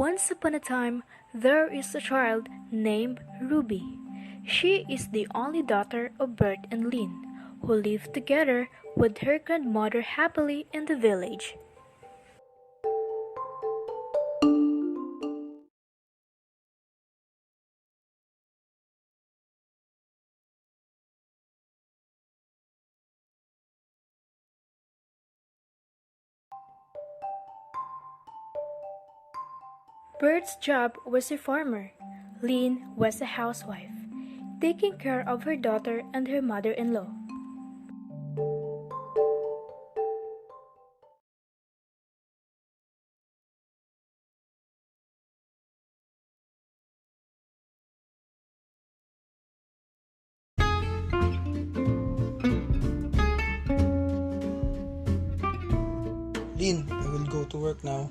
Once upon a time, there is a child named Ruby. She is the only daughter of Bert and Lynn, who live together with her grandmother happily in the village. Bert's job was a farmer. Lynn was a housewife, taking care of her daughter and her mother-in-law. Lynn, I will go to work now.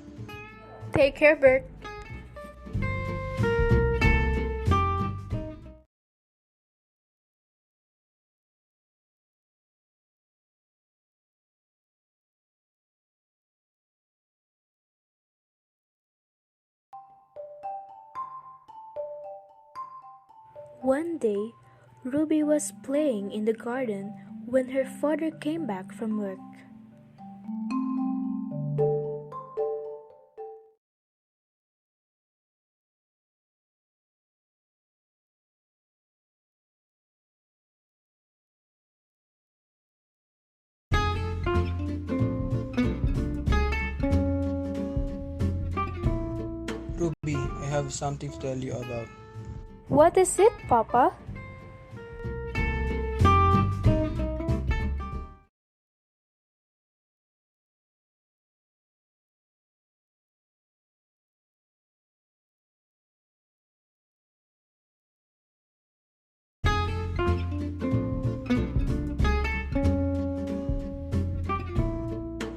Take care, Bert. One day, Ruby was playing in the garden when her father came back from work. Ruby, I have something to tell you about. What is it, Papa?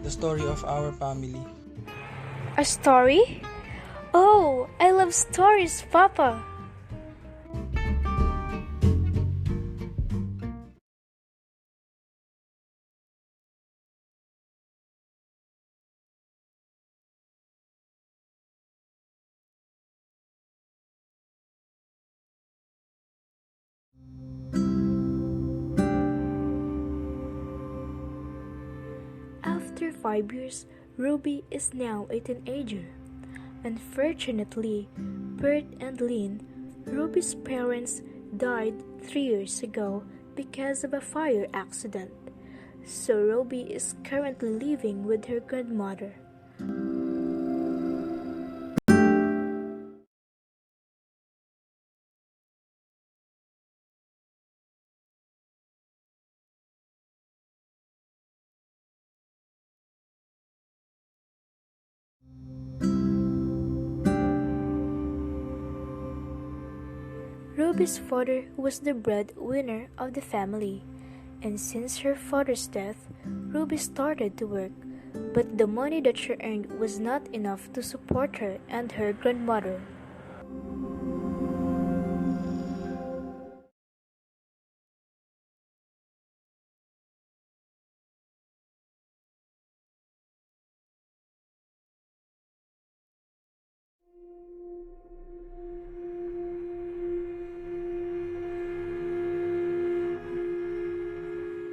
The story of our family. A story? Oh, I love stories, Papa. After 5 years, Ruby is now a teenager. Unfortunately, Bert and Lynn, Ruby's parents, died 3 years ago because of a fire accident. So Ruby is currently living with her grandmother. Ruby's father was the breadwinner of the family, and since her father's death, Ruby started to work, but the money that she earned was not enough to support her and her grandmother.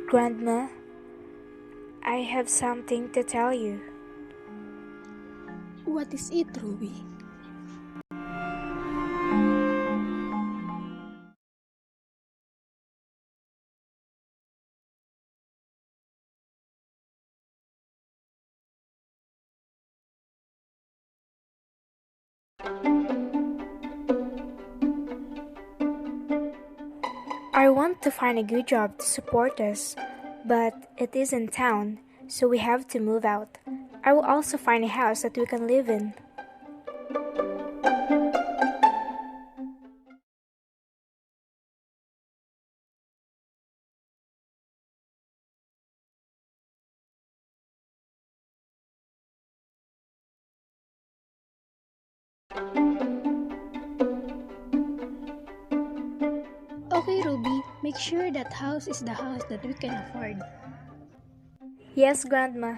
Grandma, I have something to tell you. What is it, Ruby? I want to find a good job to support us, but it is in town, so we have to move out. I will also find a house that we can live in. Okay, Ruby, make sure that house is the house that we can afford. Yes, Grandma.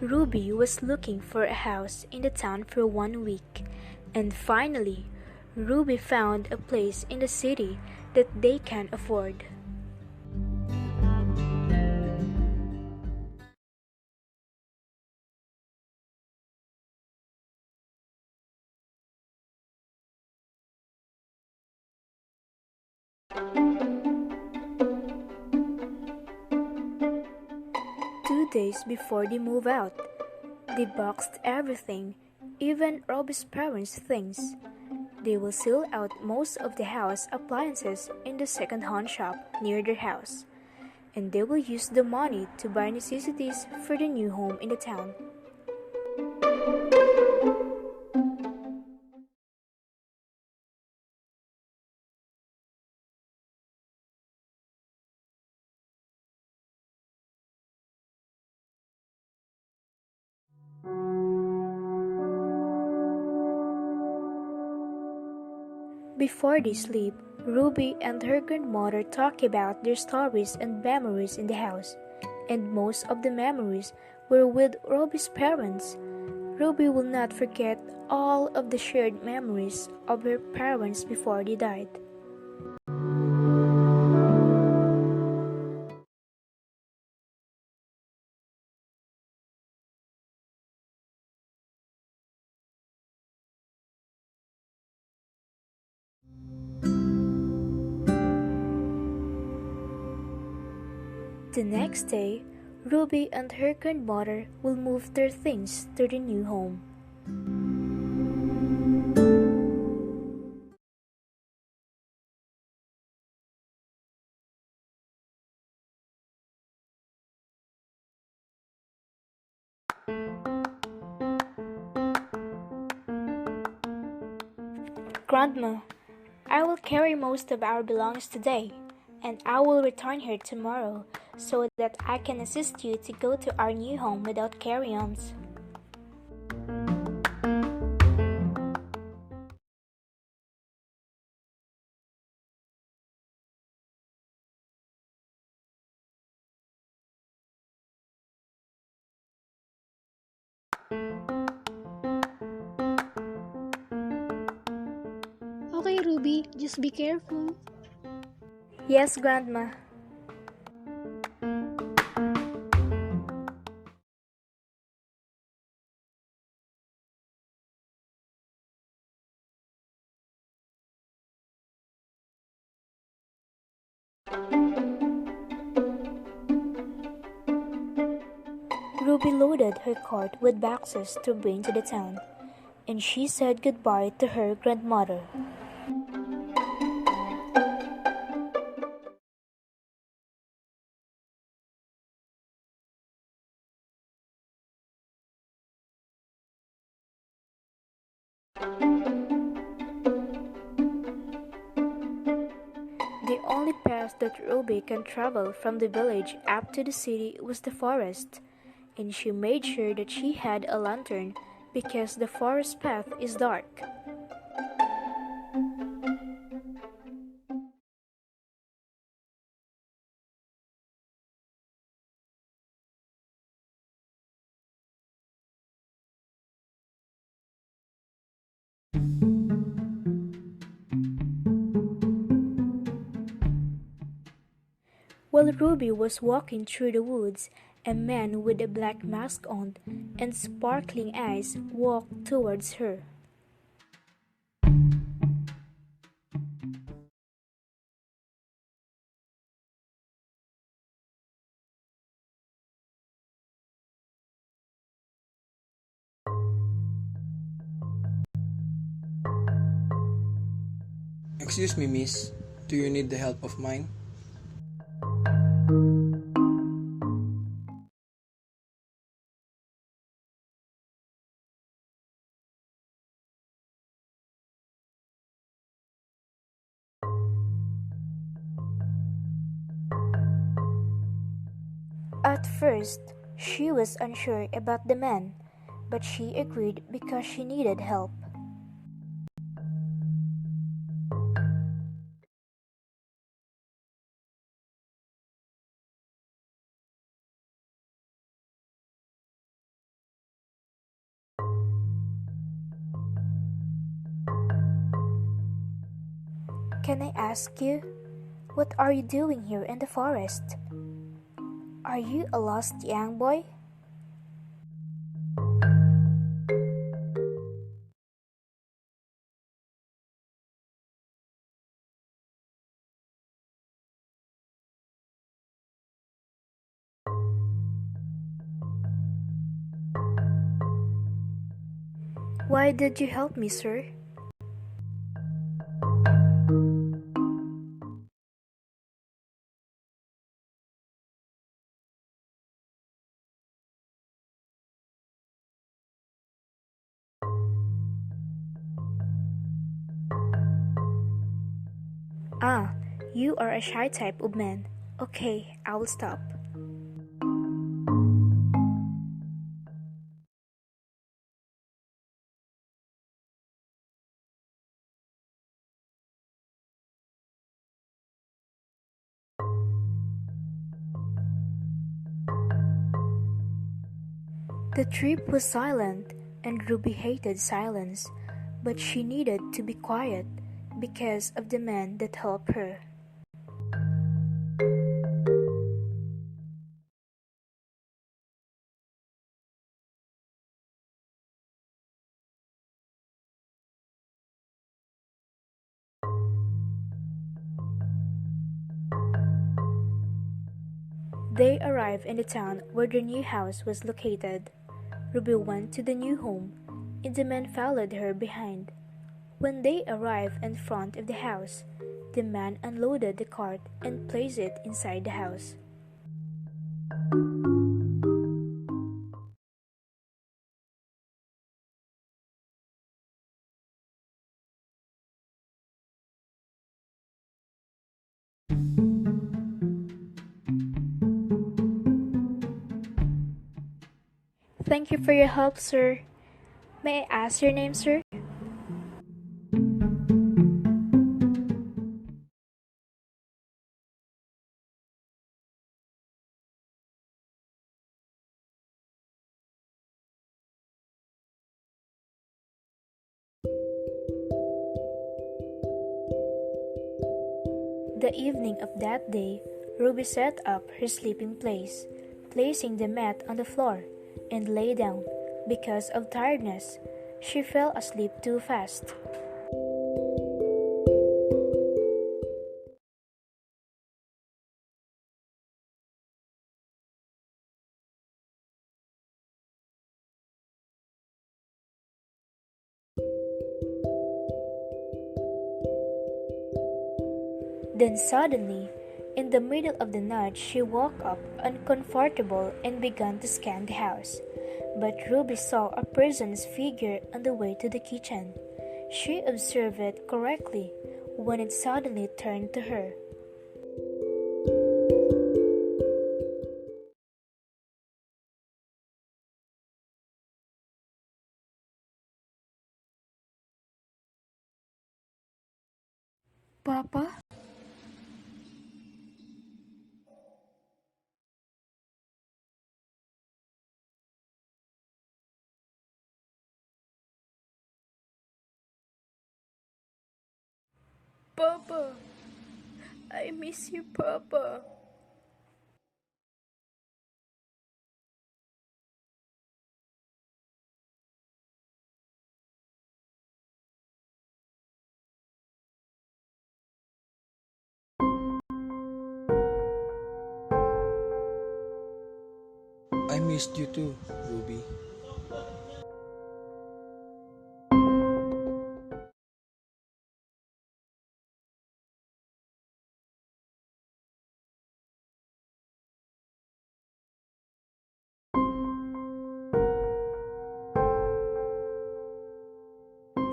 Ruby was looking for a house in the town for 1 week, and finally, Ruby found a place in the city that they can afford. Two days before they move out, they boxed everything, even Robbie's parents' things. They will sell out most of the house appliances in the second-hand shop near their house, and they will use the money to buy necessities for the new home in the town. Before they sleep, Ruby and her grandmother talk about their stories and memories in the house, and most of the memories were with Ruby's parents. Ruby will not forget all of the shared memories of her parents before they died. The next day, Ruby and her grandmother will move their things to the new home. Grandma, I will carry most of our belongings today, and I will return here tomorrow so that I can assist you to go to our new home without carry-ons. Okay, Ruby, just be careful. Yes, Grandma. Ruby loaded her cart with boxes to bring to the town, and she said goodbye to her grandmother. The only path that Ruby can travel from the village up to the city was the forest, and she made sure that she had a lantern because the forest path is dark. While Ruby was walking through the woods, a man with a black mask on and sparkling eyes walked towards her. Excuse me, miss. Do you need the help of mine? At first, she was unsure about the man, but she agreed because she needed help. Can I ask you, what are you doing here in the forest? Are you a lost young boy? Why did you help me, sir? Ah, you are a shy type of man. Okay, I will stop. The trip was silent, and Ruby hated silence, but she needed to be quiet because of the man that helped her. They arrived in the town where the new house was located. Ruby went to the new home, and the man followed her behind. When they arrived in front of the house, the man unloaded the cart and placed it inside the house. Thank you for your help, sir. May I ask your name, sir? The evening of that day, Ruby set up her sleeping place, placing the mat on the floor, and lay down. Because of tiredness, she fell asleep too fast. Then suddenly, in the middle of the night, she woke up uncomfortable and began to scan the house. But Ruby saw a person's figure on the way to the kitchen. She observed it correctly when it suddenly turned to her. Papa? Papa, I miss you, Papa. I missed you too, Ruby.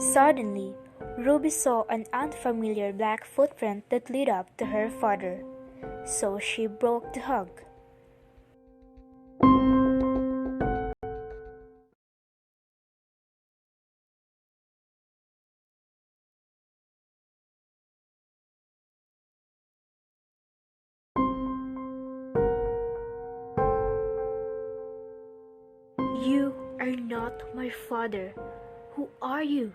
Suddenly, Ruby saw an unfamiliar black footprint that led up to her father. So she broke the hug. You are not my father. Who are you?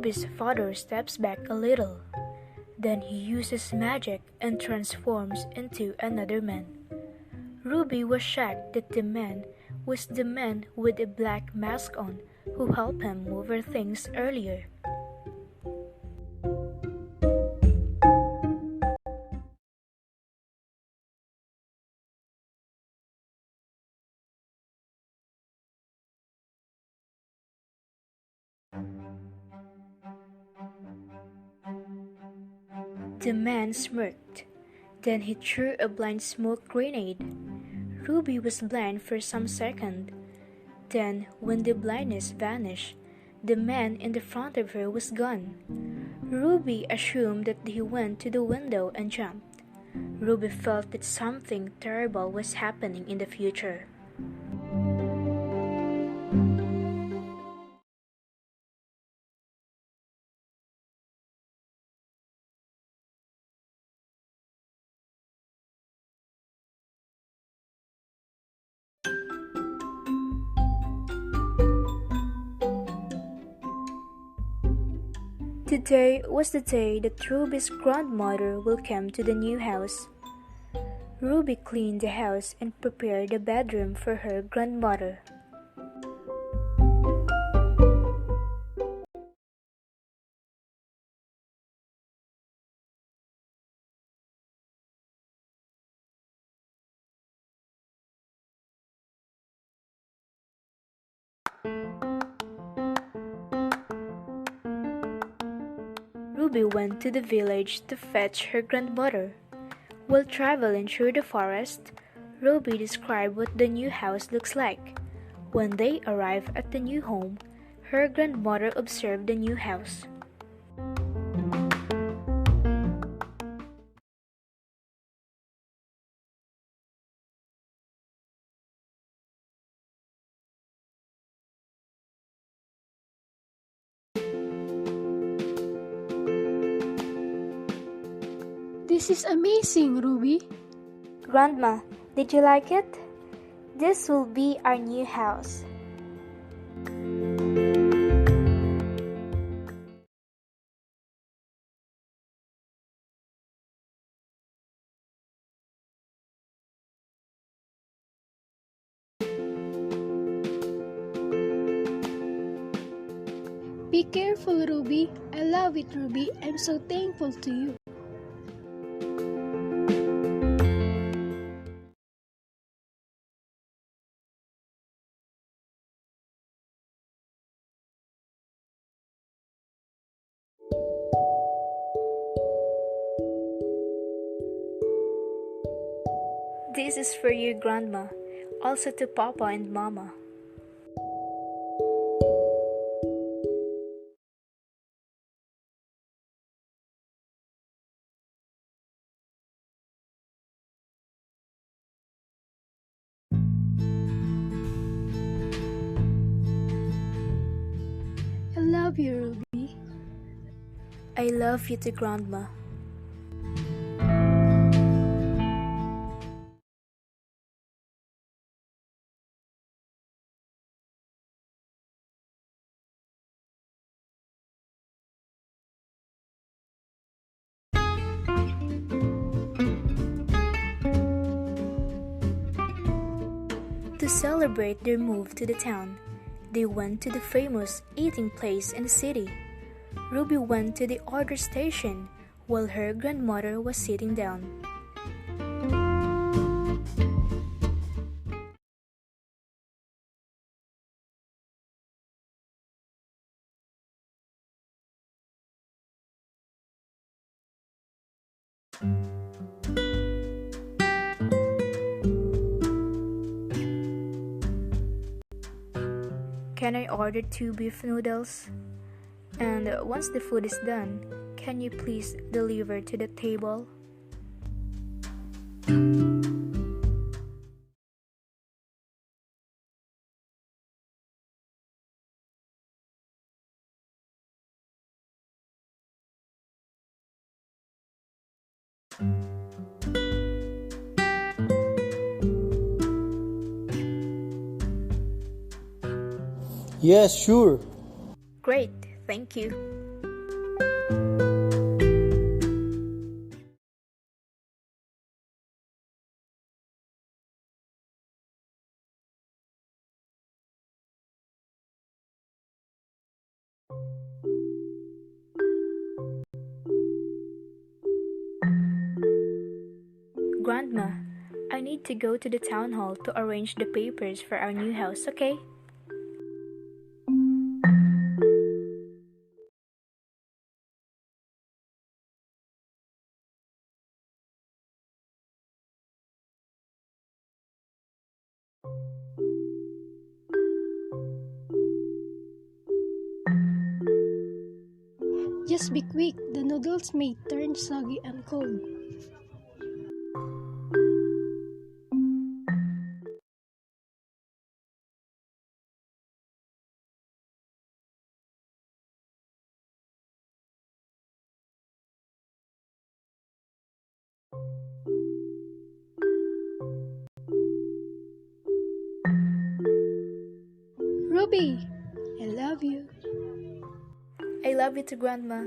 Ruby's father steps back a little. Then he uses magic and transforms into another man. Ruby was shocked that the man was the man with a black mask on who helped him move her things earlier. The man smirked. Then he threw a blind smoke grenade. Ruby was blind for some seconds. Then, when the blindness vanished, the man in the front of her was gone. Ruby assumed that he went to the window and jumped. Ruby felt that something terrible was happening in the future. Today was the day that Ruby's grandmother will come to the new house. Ruby cleaned the house and prepared a bedroom for her grandmother. Ruby went to the village to fetch her grandmother. While traveling through the forest, Ruby described what the new house looks like. When they arrived at the new home, her grandmother observed the new house. This is amazing, Ruby. Grandma, did you like it? This will be our new house. Be careful, Ruby. I love it, Ruby. I'm so thankful to you. This is for you, Grandma. Also to Papa and Mama. I love you, Ruby. I love you too, Grandma. To celebrate their move to the town, they went to the famous eating place in the city. Ruby went to the order station while her grandmother was sitting down. Can I order 2 beef noodles? And once the food is done, can you please deliver to the table? Yes, sure. Great, thank you. Grandma, I need to go to the town hall to arrange the papers for our new house, okay? Just be quick, the noodles may turn soggy and cold. Ruby, I love you. I love you too, Grandma.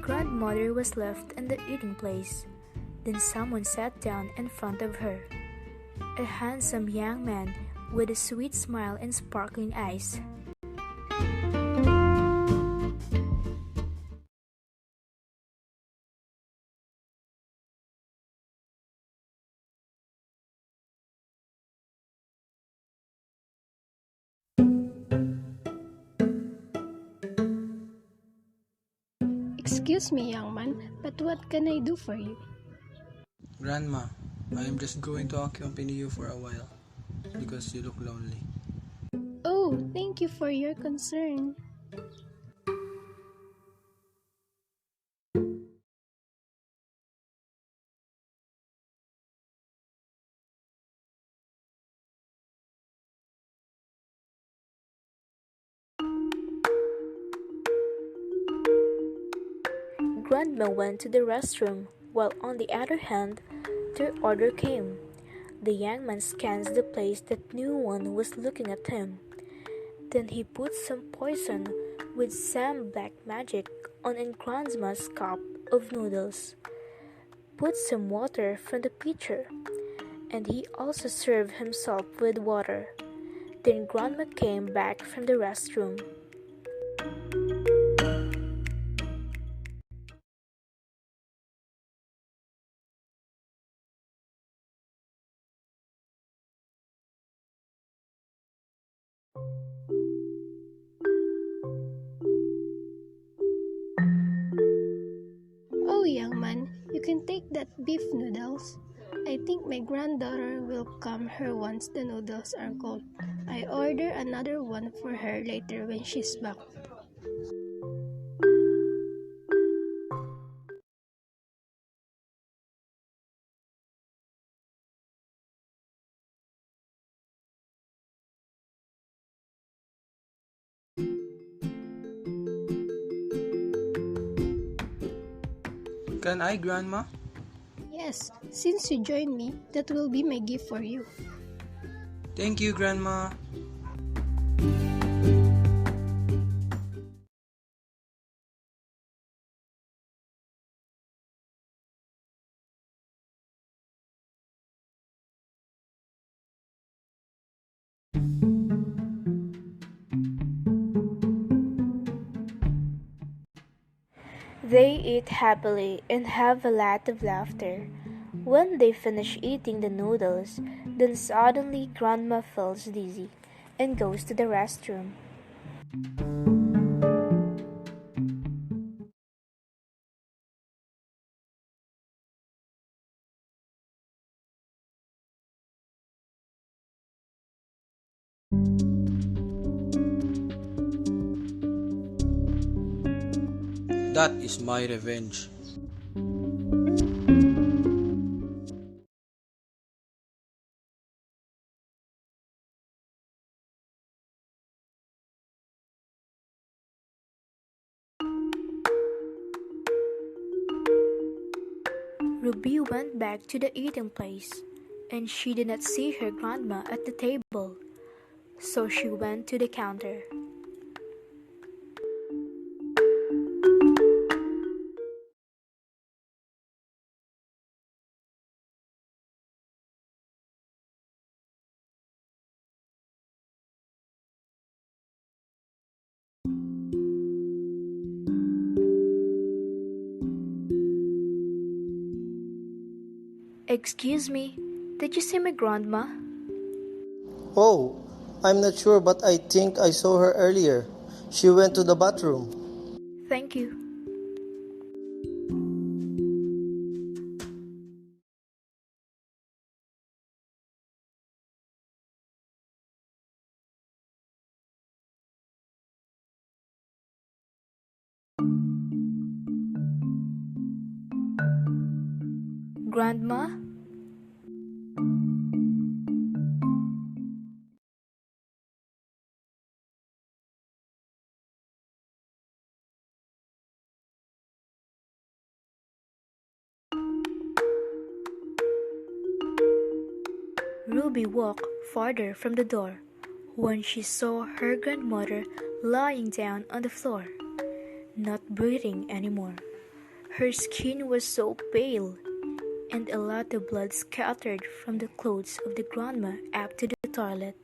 Grandmother was left in the eating place. Then someone sat down in front of her. A handsome young man with a sweet smile and sparkling eyes. Excuse me, young man, but what can I do for you? Grandma, I am just going to accompany you for a while because you look lonely. Oh, thank you for your concern. Grandma went to the restroom, while on the other hand, their order came. The young man scans the place that no one was looking at him. Then he puts some poison with some black magic on in Grandma's cup of noodles. Put some water from the pitcher, and he also served himself with water. Then Grandma came back from the restroom. Oh, young man, you can take that beef noodles. I think my granddaughter will come here once the noodles are cold. I order another one for her later when she's back. Can I, Grandma? Yes, since you joined me, that will be my gift for you. Thank you, Grandma. They eat happily and have a lot of laughter. When they finish eating the noodles, then suddenly Grandma feels dizzy and goes to the restroom. That is my revenge. Ruby went back to the eating place, and she did not see her grandma at the table. So she went to the counter. Excuse me, did you see my grandma? Oh, I'm not sure, but I think I saw her earlier. She went to the bathroom. Thank you. Grandma? Ruby walked farther from the door when she saw her grandmother lying down on the floor, not breathing anymore. Her skin was so pale, and a lot of blood scattered from the clothes of the grandma up to the toilet.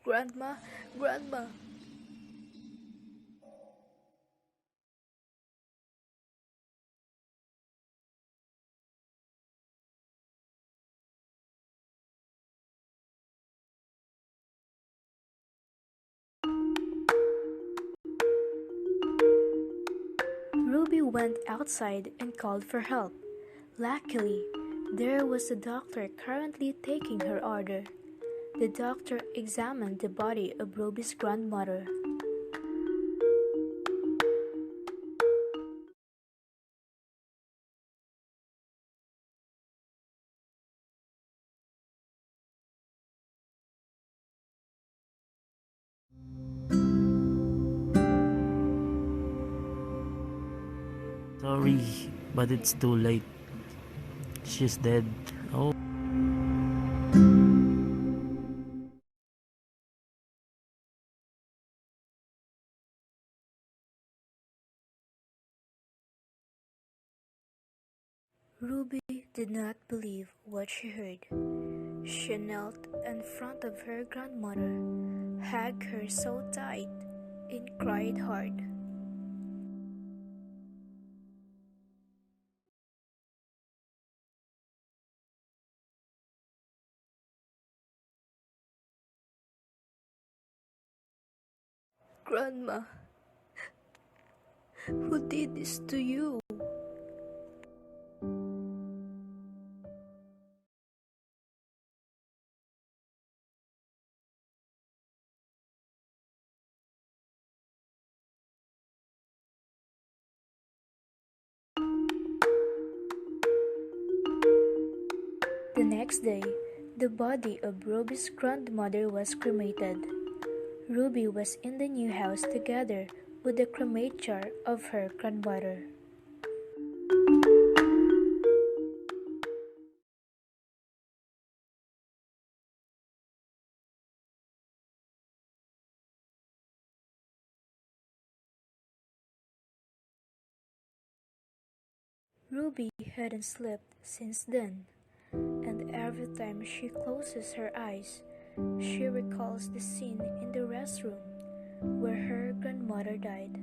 Grandma, Grandma! Ruby went outside and called for help. Luckily, there was a doctor currently taking her order. The doctor examined the body of Ruby's grandmother. Sorry, but it's too late. She's dead. Oh. Ruby did not believe what she heard. She knelt in front of her grandmother, hugged her so tight, and cried hard. Grandma, who did this to you? The next day, the body of Ruby's grandmother was cremated. Ruby was in the new house together with the cremate jar of her grandmother. Ruby hadn't slept since then, and every time she closes her eyes, she recalls the scene in the restroom where her grandmother died.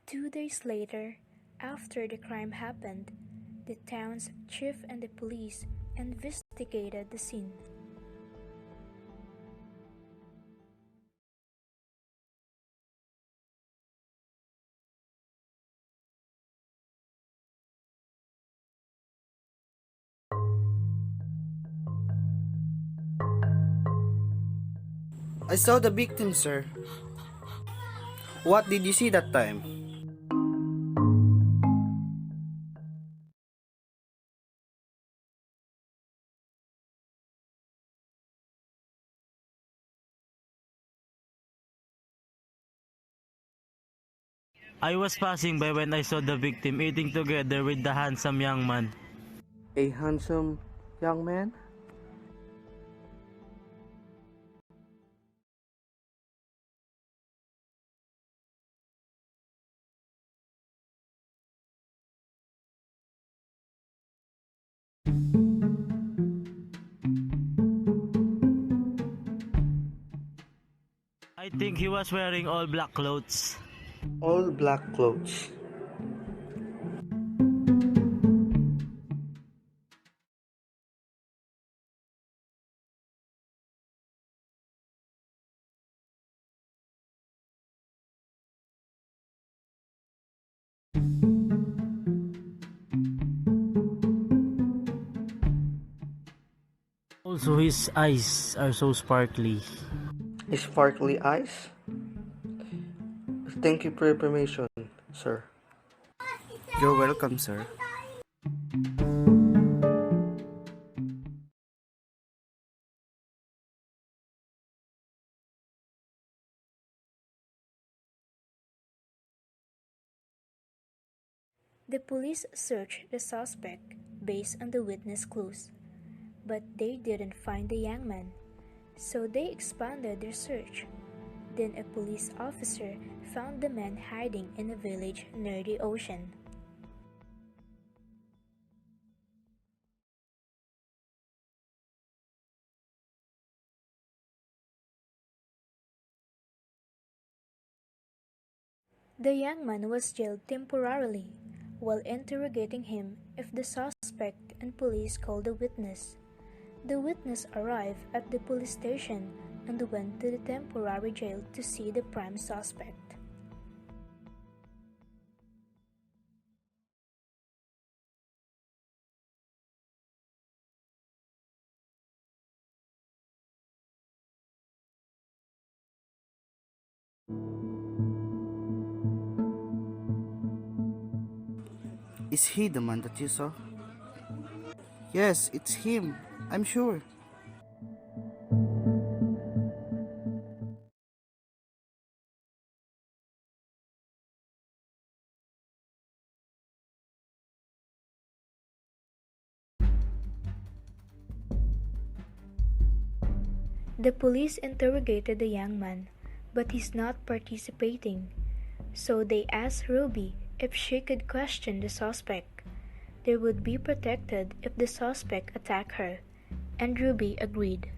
Two days later, after the crime happened, the town's chief and the police investigated the scene. I saw the victim, sir. What did you see that time? I was passing by when I saw the victim eating together with the handsome young man. A handsome young man? I think he was wearing all black clothes. All black clothes. Also, his eyes are so sparkly. Sparkly eyes? Thank you for your permission, sir. You're welcome, sir. The police searched the suspect based on the witness clues, but they didn't find the young man, so they expanded their search. Then a police officer found the man hiding in a village near the ocean. The young man was jailed temporarily while interrogating him if the suspect and police called the witness. The witness arrived at the police station and went to the temporary jail to see the prime suspect. Is he the man that you saw? Yes, it's him. I'm sure. The police interrogated the young man, but he's not participating. So they asked Ruby if she could question the suspect. They would be protected if the suspect attacked her, and Ruby agreed.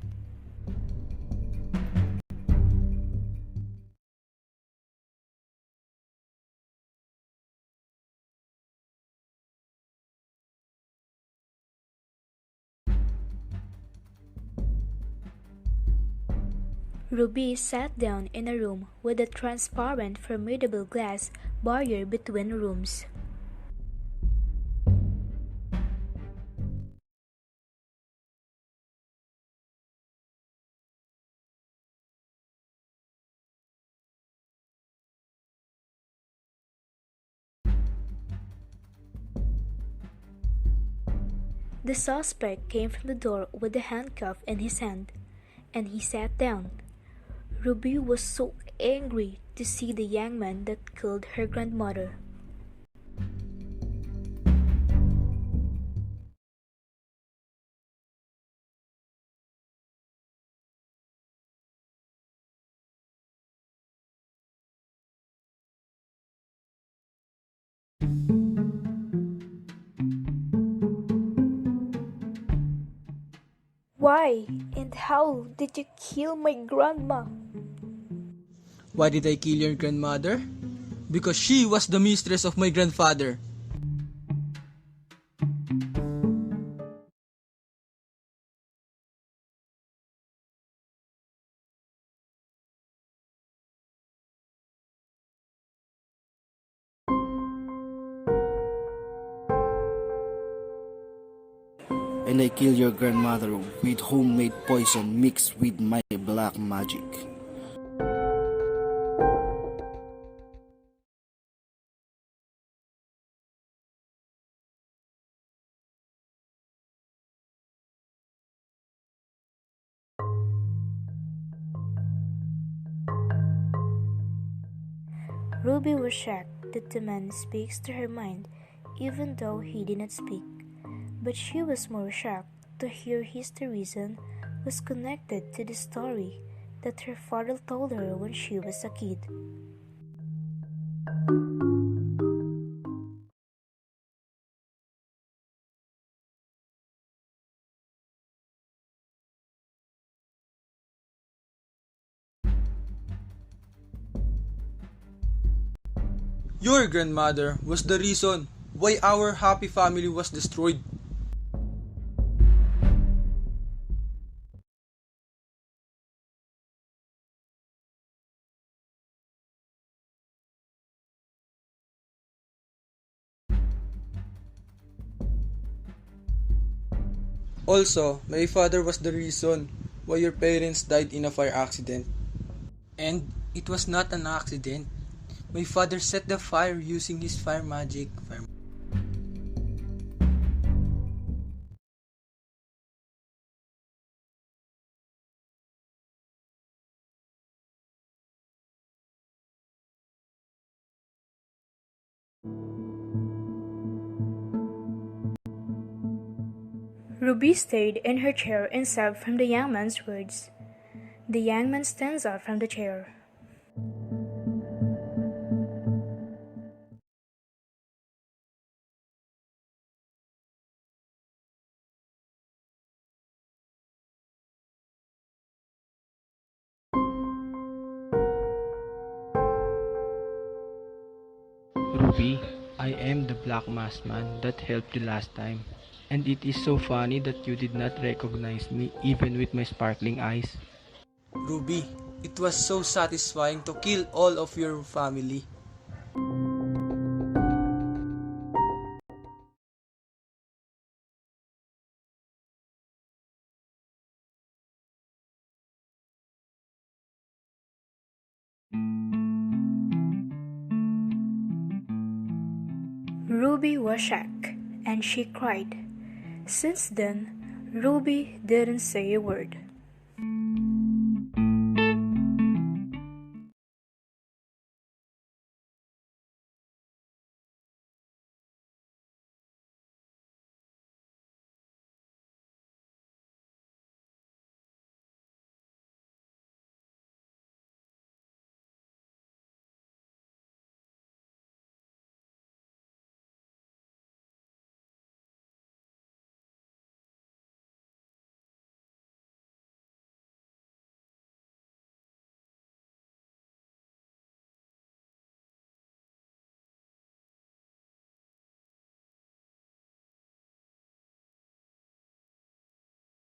Ruby sat down in a room with a transparent formidable glass barrier between rooms. The suspect came from the door with a handcuff in his hand, and he sat down. Ruby was so angry to see the young man that killed her grandmother. Why and how did you kill my grandma? Why did I kill your grandmother? Because she was the mistress of my grandfather. And I killed your grandmother with homemade poison mixed with my black magic. Ruby was shocked that the man speaks to her mind even though he did not speak. But she was more shocked to hear his reason was connected to the story that her father told her when she was a kid. Your grandmother was the reason why our happy family was destroyed. Also, my father was the reason why your parents died in a fire accident. And it was not an accident. My father set the fire using his fire magic. Ruby stayed in her chair and sobbed from the young man's words. The young man stands up from the chair. Ruby, I am the black masked man that helped you last time. And it is so funny that you did not recognize me even with my sparkling eyes. Ruby, it was so satisfying to kill all of your family. Ruby was shocked, and she cried. Since then, Ruby didn't say a word.